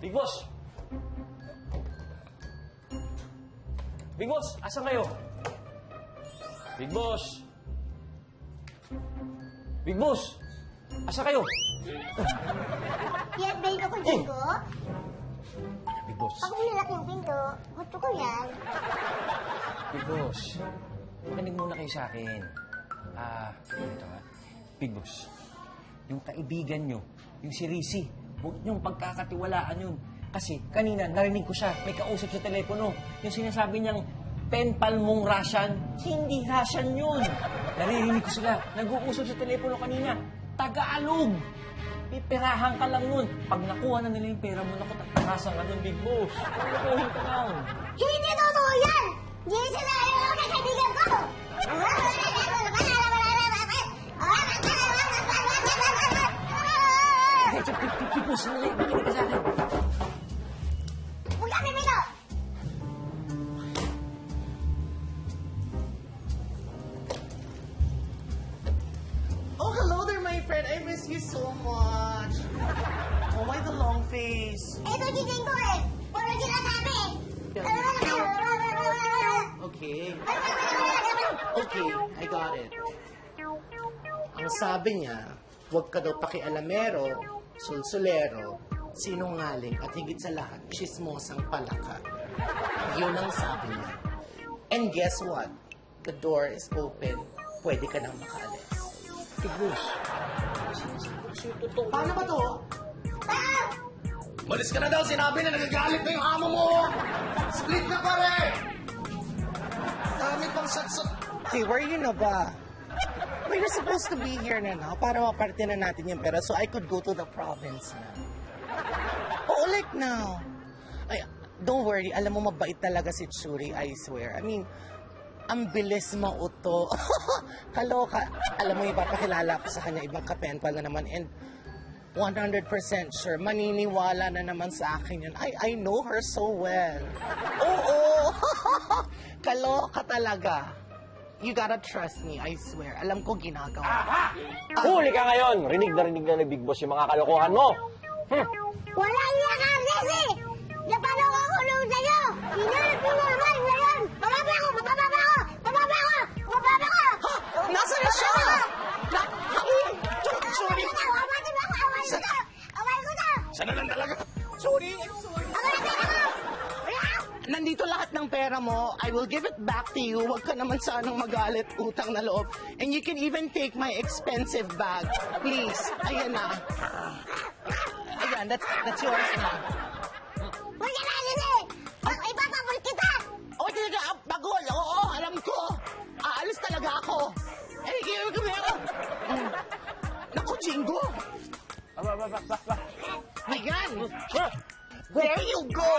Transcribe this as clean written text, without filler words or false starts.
Big Boss! Big Boss, asan kayo? Big Boss! Big Boss! Asan kayo? Yan ba yung ako dito? Big Boss. Pag nilak yung pinto, gusto ko yan. Big Boss. Makinig muna kayo sa akin. Ito nga. Big Boss. Yung kaibigan nyo, yung si Rizzy, huwag niyong pagkakatiwalaan yun. Kasi kanina narinig ko siya, may kausap sa telepono. Yung sinasabi niyang penpal mong Russian, hindi Russian yun. Naririnig ko sila, nag-uusap sa telepono kanina. Tagalog! Pipirahan ka lang nun. Pag nakuha na nila yung pera mo, naku, tatakasan ka nun, Big Boss. Nakuhin ka lang. Hindi totoo yan! Hindi sila yung mga kaibigan ko! Big Boss, nakikinig ka sa akin. Huwag kami dito! Oh, hello there, my friend. I miss you so much. Oh, why the long face? Ito gising ko eh! Puro sinasabi! Okay. Okay, I got it. Ang sabi niya, huwag ka daw pakialamero, sulsulero, sinungaling, at higit sa lahat, chismosang palaka. Yun ang sabi niya. And guess what? The door is open. Pwede ka nang makaalis. Big Boss. Paano ba to? Malis ka na daw, sinabi na nagagalit na yung amo mo! Split na pare! Dami pang satsot. Hey, where you na ba? We were supposed to be here na now para maparte na natin yung pera so I could go to the province na. Oh, like now. Ay, don't worry, alam mo mabait talaga si Churi, I swear. I mean, ang bilis mauto. Kaloka. Alam mo, ipapakilala ko sa kanya ibang kapenpal na naman and 100% sure, maniniwala na naman sa akin yun. I know her so well. Oo! Kaloka talaga. You gotta trust me, I swear. Alam ko ginagawa. Huli ka ngayon! Rinig na ni Big Boss yung mga kalokohan mo! Walang iya ka, Rizzy! Napalok ako noon sa'yo! Hinarap mo naman ngayon! Bababa ako! Bababa ako! Bababa ako! Bababa ako! Ha? Nasaan na siya? Sorry. Awal ko na! Awal ko na! Sana lang talaga. Sorry. Awal na pera ko! Nandito lahat ng pera mo. I will give it back to you. Huwag ka naman sanang magalit, utang na loob. And you can even take my expensive bag. Please. Ayan na. Ayan, that's yours na. Huwag ka na, Rizzy! Ipapabul kita! O, talaga, bagol. Oo, alam ko. Aalis talaga ako. Eh, kami ako. Naku, Jingo. Ba. Ayan. There you go.